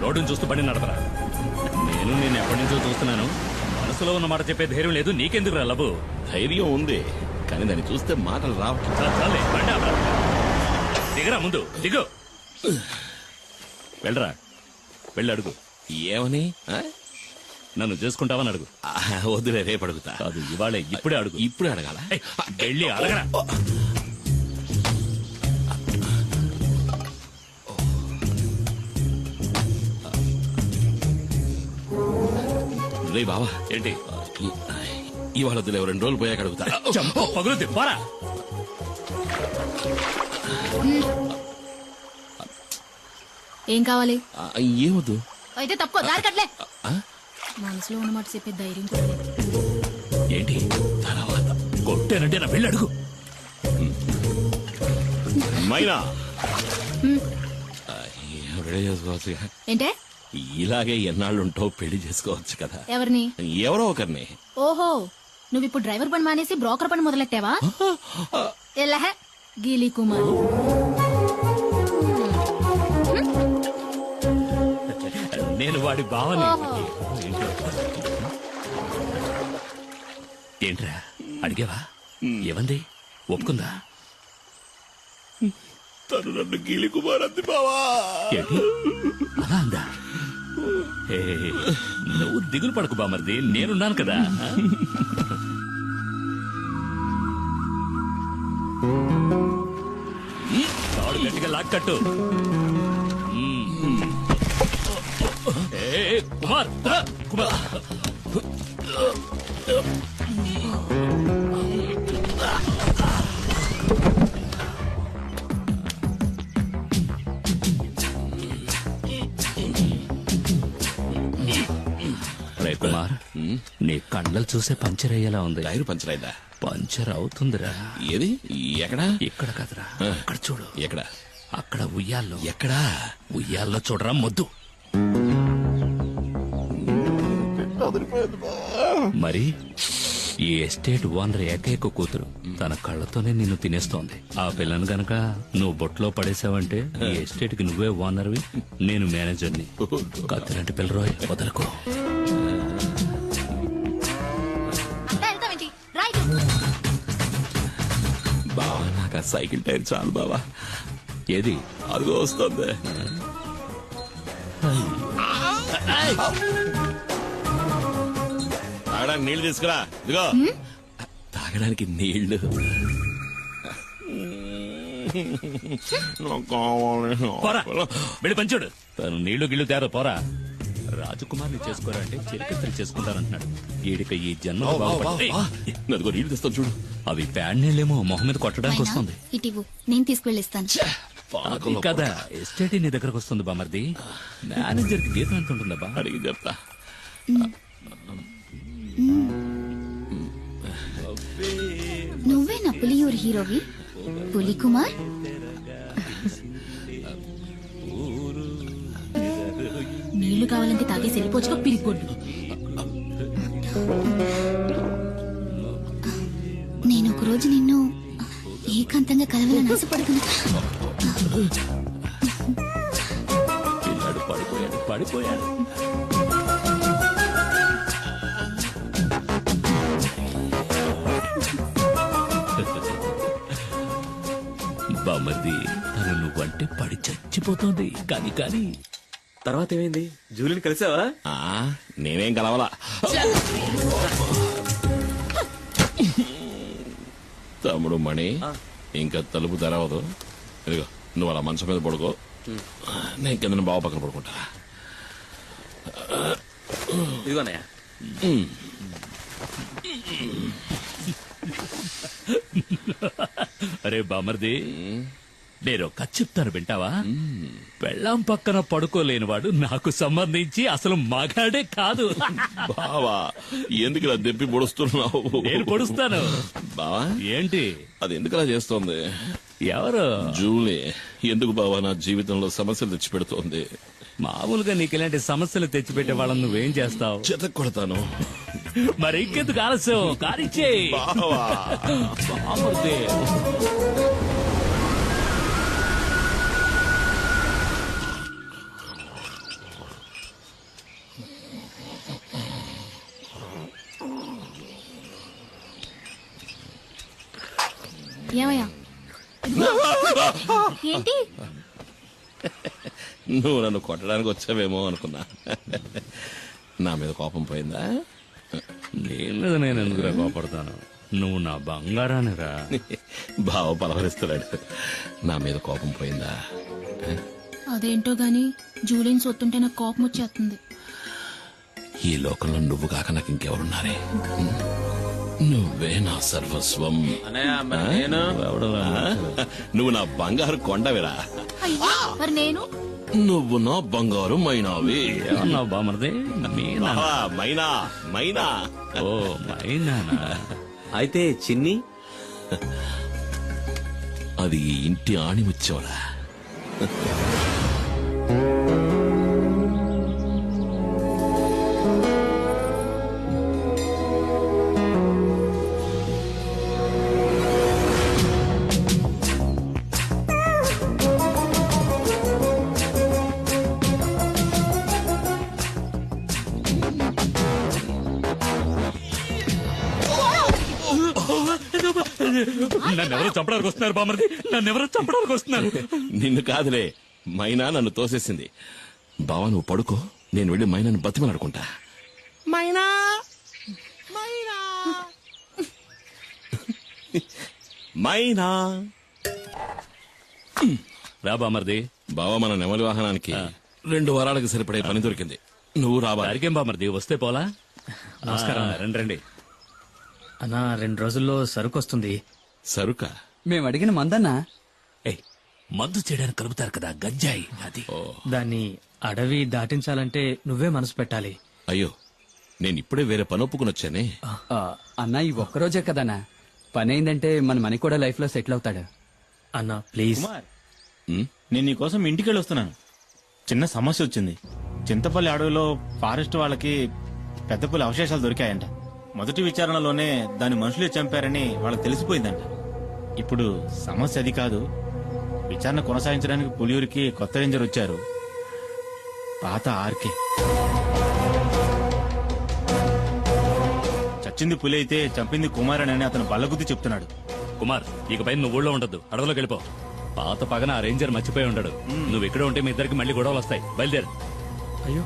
రోడ్డును చూస్తూ బండి నడపరా. నేను ఎప్పటి నుంచో చూస్తున్నాను. మనసులో ఉన్న మాట చెప్పే ధైర్యం లేదు. నీకెందుకు రా లబు? ధైర్యం ఉంది, కానీ దాన్ని చూస్తే మాటలు రావట్లేదు. చాలే బండి ఆపరా. దిగరా, ముందు దిగు. వెళ్ళరా, వెళ్ళి అడుగు. ఏమని? నన్ను చేసుకుంటావని అడుగు. వద్దులే, రేపు అడుగుతా. కాదు, ఇవాళే, ఇప్పుడే అడుగు. ఇప్పుడే అడగాల? వెళ్ళి అడగరా. రే బావా, ఏంటి? ఇవాళ వద్దులే, 2 రోజులు పోయాక అడుగుతా. పగులుద్ది, పోరా. ఏం కావాలి? ఏమొద్దు. అయితే తప్పుకో, దారి కట్లే. మనసులో ఉన్నమాట చెప్పే ధైర్యం కూడా లేదు. ఏంటి తర్వాత కొట్టేనంటే నా వెళ్ళి అడుగు. మైనా రెడీ చేసుకోవచ్చు. ఏంటే? ఇలాగే ఎన్నాళ్ళుంటో పెళ్లి చేసుకోవచ్చు కదా. ఎవరిని? ఎవరో ఒకరిని. ఓహో, నువ్వు ఇప్పుడు డ్రైవర్ పని మానేసి బ్రోకర్ పని మొదలెట్టావా? ఎల్లహ గీలీ కుమార్. నేను వాడి బావని. ఏంట్రా అడిగావా? ఏమంది? ఒప్పుకుందా? తను నన్ను గీలి కుమార్ అంది బావా. ఏంటి అలా అందా? నువ్వు దిగులు పడకు బామర్ది, నేనున్నాను కదా. తాడు గట్టిగా లాక్కట్టు. కుమార్, కుమార్. రే కుమార్, నీ కండలు చూసే పంచర్ అయ్యేలా ఉంది. టైర్ పంచర్ అయిందా? పంచర్ అవుతుందిరా. ఏది? ఎక్కడా? ఇక్కడ కదరా, అక్కడ చూడు. ఎక్కడ? అక్కడ ఉయ్యాల్లో. ఎక్కడా? ఉయ్యాల్లో చూడరా మొద్దు. మరి ఈ ఎస్టేట్ ఓనర్ ఏకైక కూతురు తన కళ్ళతోనే నిన్ను తినేస్తోంది. ఆ పిల్లను గనక నువ్వు బొట్లో పడేసావంటే ఈ ఎస్టేట్ కి నువ్వే ఓనర్వి, నేను మేనేజర్ని. కత్తిలాంటి పిల్లరోయ్, వదలకు. బావా, నాకు ఆ సైకిల్ టైర్ చాలు బావా. ఏది? అదిగో వస్తుంది. తాగడానికి నీళ్లు తీసుకురా. ఇదిగో తాగడానికి నీళ్లు. పోరా, వెళ్ళి పంచుడు. తను నీళ్లు గిళ్ళు తేరా, పోరా. రాజకుమార్ని చేసుకోరా అంటే చిరకత్తులు చేసుకుంటానంటున్నాడు. ఈడిక ఈ జన్మ అదిగో నీళ్లు తెస్తాను చూడు. అవి ప్యాడ్ నీళ్ళేమో మొహం మీద కొట్టడానికి వస్తుంది. ఇటివు, నేను తీసుకువెళ్ళిస్తాను. కదా ఎస్టేట్ నీ దగ్గరకు వస్తుంది బామర్ది. మేనేజర్ కి జీతం ఎంత ఉంటుందా? అడిగి చెప్తా. నువ్వే నా పులియూరు హీరోవి, పులి కుమార్. నీళ్లు కావాలంటే తాగేసి వెళ్ళిపోవచ్చుకో, పిరిగొడ్డు. నేను ఒకరోజు నిన్ను ఏకాంతంగా కలవాలని ఆశపడుతున్నా. పిల్లాడు పడిపోయాడు. బామర్ది, తను నువ్వంటే పడి చచ్చిపోతుంది. కానీ తర్వాత ఏమైంది? జూలిని కలిసావా? నేనేం కలవలా. తమ్ముడు మణి, ఇంకా తలుపు తెరవదు. ఇదిగో నువ్వు అలా మంచం మీద పడుకో, నేను కింద బావ పక్కన పడుకుంటా. ఇదిగోనయ్యా. అరే బామర్ది, నేను కథ చెప్తాను వింటావా? పెళ్ళాం పక్కన పడుకోలేనివాడు నాకు సంబంధించి అసలు మగాడే కాదు. బావా, ఎందుకు ఇలా దెప్పి పొడుస్తున్నావు? నేను పొడుస్తాను. బావా ఏంటి? అది ఎందుకు అలా చేస్తోంది? ఎవరు? జూలీ. ఎందుకు బావా నా జీవితంలో సమస్యలు తెచ్చి పెడుతోంది? మామూలుగా నీకు ఇలాంటి సమస్యలు తెచ్చిపెట్టే వాళ్ళని నువ్వేం చేస్తావు? చెత్త కొడతాను. మరి ఇంకెందుకు ఆలస్యం? కారిచ్చే బావా. ఏమయ్యా ఏంటి నువ్వు నన్ను కొట్టడానికి వచ్చావేమో అనుకున్నా. నా మీద కోపం పోయిందా? నీ మీద నేను ఎందుకురా కోపడతాను? నువ్వు నా బంగారానిరా. బావ పలవరిస్తున్నాడు. నా మీద కోపం పోయిందా? అదేంటో గాని జూలిని సొత్తుంటే నాకు కోపం వచ్చేస్తుంది. ఈ లోకంలో నువ్వు కాక నాకు ఇంకెవరున్నారే? నువ్వే నా సర్వస్వం. అన్నయ్య మరి నేను నువ్వు నా బంగారు కొండవిరా. అయ్యో మరి నేను నువ్వు నా బంగారు మైనావి. ఏమన్నావు బామర్ది? మీనా? బావా, మైనా మైనా. ఓ మైనానా? అయితే చిన్ని అది ఈ ఇంటి ఆణిముచ్చోరా. నన్నెవరో చంపడానికి వస్తున్నారు బామర్ది, నన్నెవరో చంపడానికి వస్తున్నారు. నిన్ను కాదులే, మైనా నన్ను తోసేసింది. బావా నువ్వు పడుకో, నేను వెళ్ళి మైనాను బతిమలాడుకుంటా. మైనా మైనా మైనా. రా బామర్ది. బావా మన నెమలి వాహనానికి 2 వారాలకు సరిపడే పని దొరికింది. నువ్వు రావాలి. దారికేం బామర్ది, వస్తే పోలా? నమస్కారం. రండి రండి. అన్నా 2 రోజుల్లో సరుకు వస్తుంది. సరుక? మేము అడిగిన మందన్నా. ఏయ్, మందు చేయడానికి కలుపుతారు కదా గంజాయి, అది. దాన్ని అడవి దాటించాలంటే నువ్వే మనసు పెట్టాలి. అయ్యో, నేను ఇప్పుడే వేరే పని ఒప్పుకుని వచ్చానే. అన్నా ఈ ఒక్కరోజే కదన్నా, పని అయిందంటే మన మనీ కూడా లైఫ్ లో సెటిల్ అవుతాడు. అన్నా ప్లీజ్. ఉమ్, నేను నీకోసం ఇంటికి వెళ్ళి వస్తున్నాను. చిన్న సమస్య వచ్చింది. చింతపల్లి అడవిలో ఫారెస్ట్ వాళ్ళకి పెద్ద పులి అవశేషాలు దొరికాయంట. మొదటి విచారణలోనే దాని మనుషులే చంపారని వాళ్ళకి తెలిసిపోయిందంట. ఇప్పుడు సమస్య అది కాదు. విచారణ కొనసాగించడానికి పులియూరికి కొత్త రేంజర్ వచ్చారు, పాత ఆర్కే. చచ్చింది పులి అయితే చంపింది కుమారన్ అని అతను బల్లగుద్ది చెప్తున్నాడు. కుమార్, ఇకపై నువ్వు ఊళ్ళో ఉండద్దు, అడవిలోకి వెళ్ళిపో. పాత పగన ఆ రేంజర్ మర్చిపోయి ఉండడు. నువ్వు ఇక్కడ ఉంటే మీ ఇద్దరికి మళ్ళీ గొడవలు వస్తాయి. బయలుదేరు. అయ్యో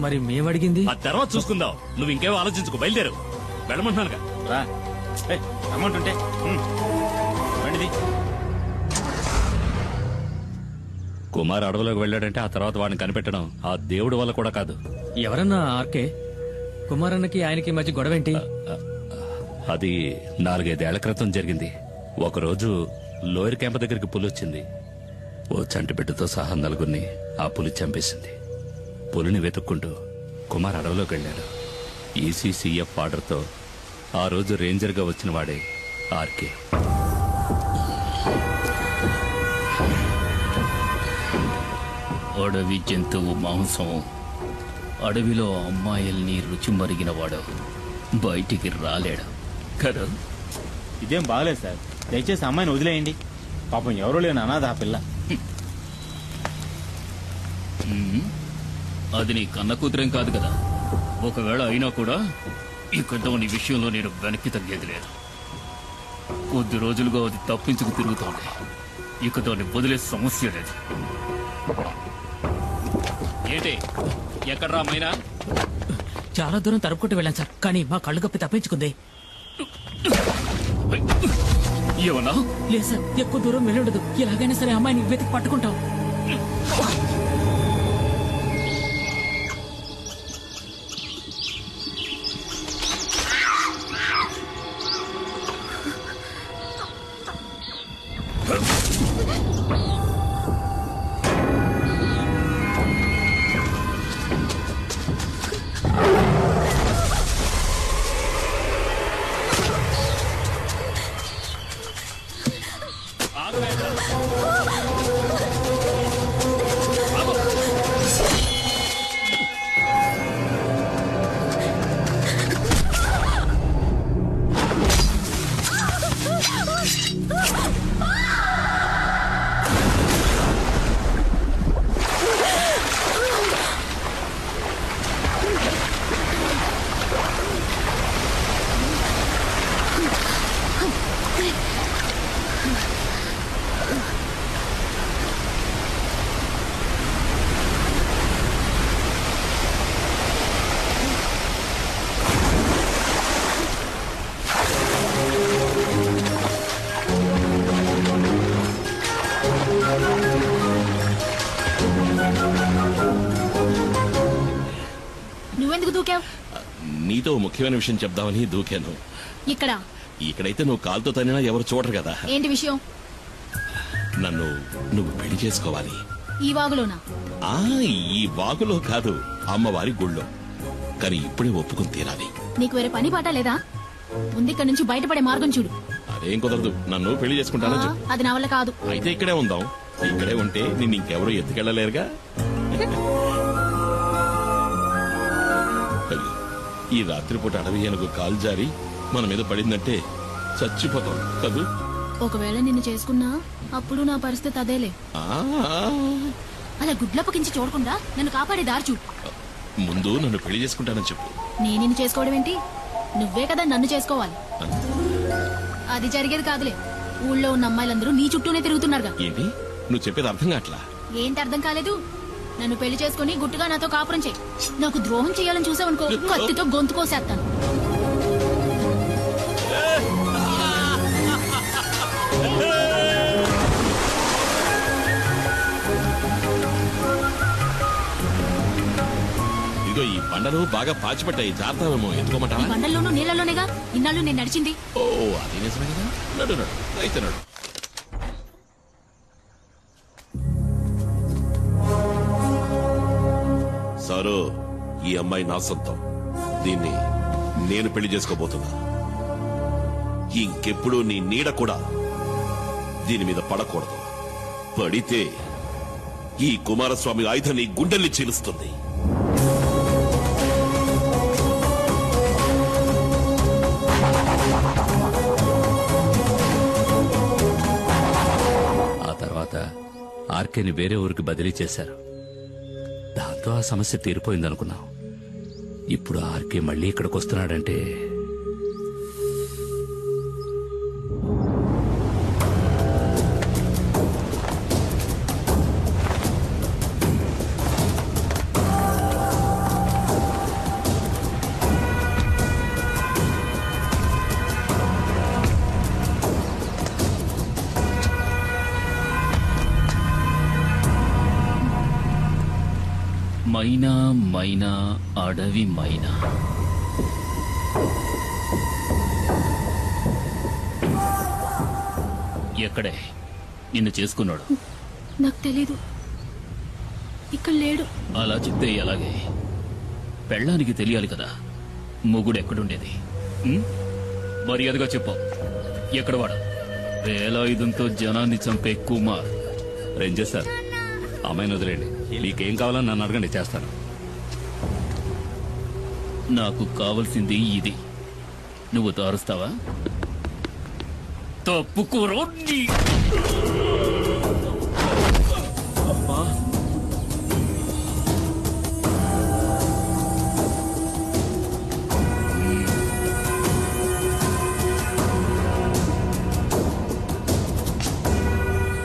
మరి మేమడిగింది? ఆ తర్వాత చూసుకుందాం. నువ్వు ఇంకేవో ఆలోచించుకో, బయలుదేరు. వెళ్ళమంటున్నానుగా. రా, అమౌంట్ ఉంటే బండిది. కుమార్ అడవిలోకి వెళ్ళాడంటే ఆ తర్వాత వాడిని కనిపెట్టడం ఆ దేవుడి వల్ల కూడా కాదు. ఎవరన్నా ఆర్కే? కుమారన్నకి ఆయనకి మధ్య గొడవేంటి? అది 4-5 ఏళ్ల క్రితం జరిగింది. ఒకరోజు లోయర్ క్యాంప్ దగ్గరికి పులి వచ్చింది. ఓ చంటి బిడ్డతో సహా 4గురిని ఆ పులి చంపేసింది. పులిని వెతుక్కుంటూ కుమార్ అడవిలోకి వెళ్ళాడు. ఈసీసీఎఫ్ ఆర్డర్తో ఆ రోజు రేంజర్గా వచ్చిన వాడే ఆర్కే. అడవి జంతువు మాంసం, అడవిలో అమ్మాయిల్ని రుచి మరిగినవాడు బయటికి రాలేడు కదా. ఇదేం బాగలేదు సార్, దయచేసి అమ్మాయిని వదిలేయండి. పాపం ఎవరూ లేని అనాథ ఆ పిల్ల. అది నీ కన్న కూతురేం కాదు కదా. ఒకవేళ అయినా కూడా ఇక నీ విషయంలో నేను వెనక్కి తగ్గేది లేదు. కొద్ది రోజులుగా అది తప్పించుకు తిరుగుతోంది. ఇక దాన్ని వదిలే సమస్య లేదు. ఏంటి ఎక్కడ్రా మైనా? చాలా దూరం తరుపుకుంటూ వెళ్ళాను సార్, కానీ మా కళ్ళు కప్పి తప్పించుకుంది. ఏమన్నా? లేదు సార్, ఎక్కువ దూరం వెళ్ళుండదు. ఎలాగైనా సరే అమ్మాయిని వెతికి పట్టుకుంటాం. నీతో ఓ ముఖ్యమైన విషయం చెప్దామని దూకాను. ఇక్కడ ఇక్కడైతే నువ్వు కాలుతో తనినా ఎవరు చూడరు కదా. ఏంటి విషయం? నువ్వు పెళ్లి చేసుకోవాలి. ఈ వాగులోనా? ఆ ఈ వాగులో కాదు, అమ్మవారి గుళ్ళో. కానీ ఇప్పుడే ఒప్పుకుని తీరాలి. నీకు వేరే పని పాట లేదా? ముందు ఇక్కడ నుంచి బయటపడే మార్గం చూడు. అదేం కుదరదు. నన్ను పెళ్లి చేసుకుంటానని చెప్పు. అది నా వల్ల కాదు. అయితే ఇక్కడే ఉందాం. ఇక్కడే ఉంటే నిన్ను ఇంకెవరూ ఎత్తుకెళ్ళలేరుగా. అయ్యో, ఈ రాత్రిపూట అడవి ఏనుగు కాలు జారి మన మీద పడిందంటే చచ్చిపోతాం కదూ. ఒకవేళ నిన్ను చేసుకున్నా అప్పుడు నా పరిస్థితి అదేలే. ఆ, అలా గుడ్లప్పకించి చూడకుండా నన్ను కాపాడే దారి చూడు. ముందు నన్ను పెళ్లి చేసుకుంటానని చెప్పు. నేను నిన్ను చేసుకోవడం ఏంటి? నువ్వే కదా నన్ను చేసుకోవాలి. అది జరిగేది కాదులే. ఊళ్ళో ఉన్న అమ్మాయిలందరూ నీ చుట్టూనే తిరుగుతున్నారుగా. ఏంటి నువ్వు చెప్పేది అర్థం కావట్లా? ఏంటి అర్థం కాలేదు? నన్ను పెళ్లి చేసుకుని గుట్టుగా నాతో కాపురం చేయి. నాకు ద్రోహం చేయాలని చూసావనుకో, కత్తితో గొంతు కోసేస్తాను. ఇదిగో ఈ బండలు బాగా పాచిపట్టాయి, జాగ్రత్తమేమో. ఈ ఎత్తుకోమంటావా? బండల్లోనూ నీళ్ళలోనేగా ఇన్నాళ్ళు నేను నడిచింది. ఓ అది నిజమే కదా. నడు నడు అయితే నడు. సారు, ఈ అమ్మాయి నా సొంతం. దీన్ని నేను పెళ్లి చేసుకోబోతున్నా. ఇంకెప్పుడు నీ నీడ కూడా దీని మీద పడకూడదు. పడితే ఈ కుమారస్వామి ఆయుధం నీ గుండెల్ని చీలుస్తుంది. ఆ తర్వాత ఆర్కేని వేరే ఊరికి బదిలీ చేశారు. దాంతో ఆ సమస్య తీరిపోయిందనుకున్నాం. ఇప్పుడు ఆర్కే మళ్ళీ ఇక్కడికి వస్తున్నాడంటే మైనా మైనా అడవి మైనా. ఎక్కడే నిన్ను చేసుకున్నాడు? నాకు తెలీదు. ఇక్కడ లేడు. అలా చెప్తే ఎలాగే? పెళ్ళానికి తెలియాలి కదా మొగుడు ఎక్కడుండేది. ఉం? మర్యాదగా చెప్పు, ఎక్కడ వాడు? వేలాయుధంతో జనాన్ని చంపే కుమార్. రేంజర్ సార్, అమ్మాయిని వదిలేండి. మీకేం కావాలని నన్ను అడగండి, చేస్తాను. నాకు కావలసింది ఇది. నువ్వు తారుస్తావా? తప్పుకోరో.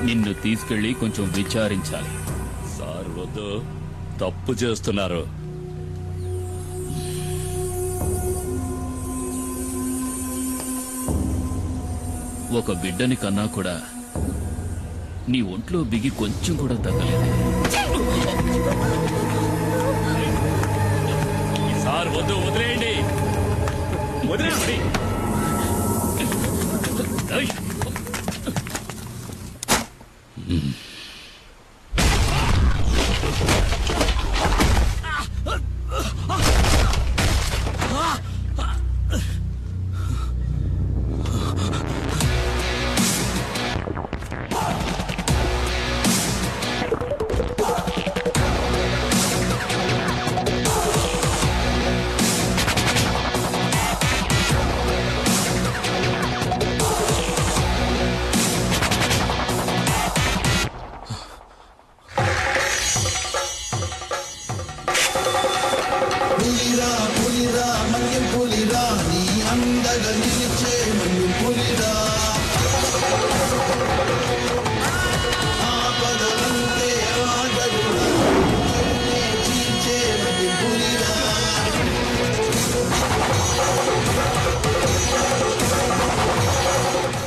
నిన్ను తీసుకెళ్లి కొంచెం విచారించాలి. సార్ వద్దు, తప్పు చేస్తున్నారు. ఒక బిడ్డని కన్నా కూడా నీ ఒంట్లో బిగి కొంచెం కూడా తగ్గలేదు. సార్ వద్దు, వదిలేయండి. వదిలేయండి. ఏయ్!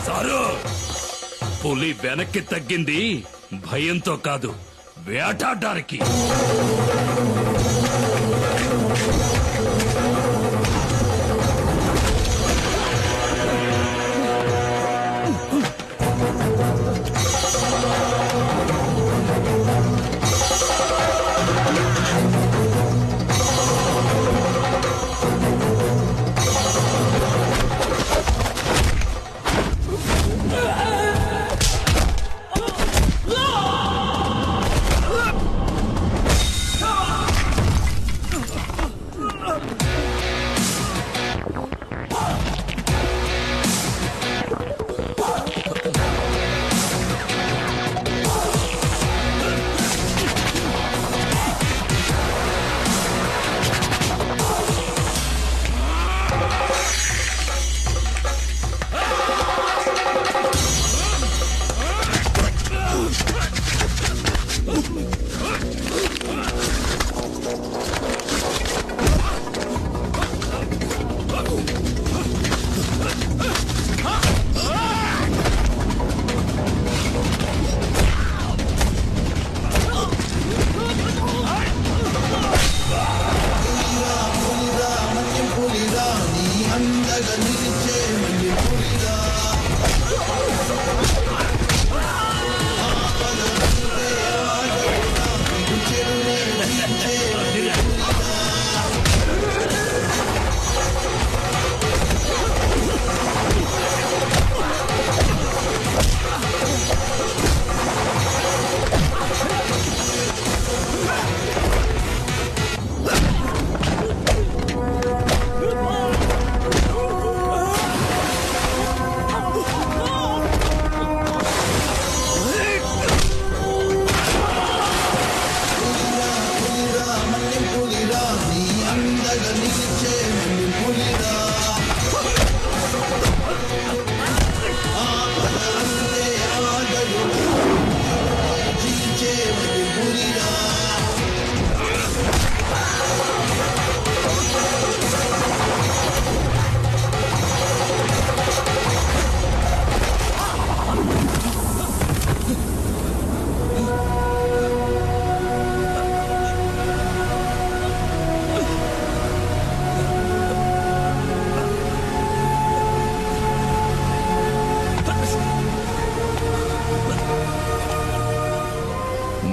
సారు, పులి వెనక్కి తగ్గింది భయంతో కాదు, వేటాడడానికి.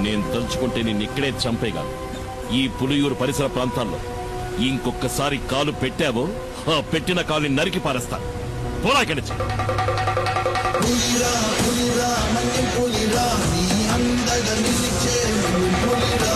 నేను తలుచుకుంటే నిన్ను ఇక్కడే చంపేగాను. ఈ పులియూరు పరిసర ప్రాంతాల్లో ఇంకొకసారి కాలు పెట్టావో ఆ పెట్టిన కాలుని నరికి పారేస్తాను. పోలా ఇక్కడి నుంచి.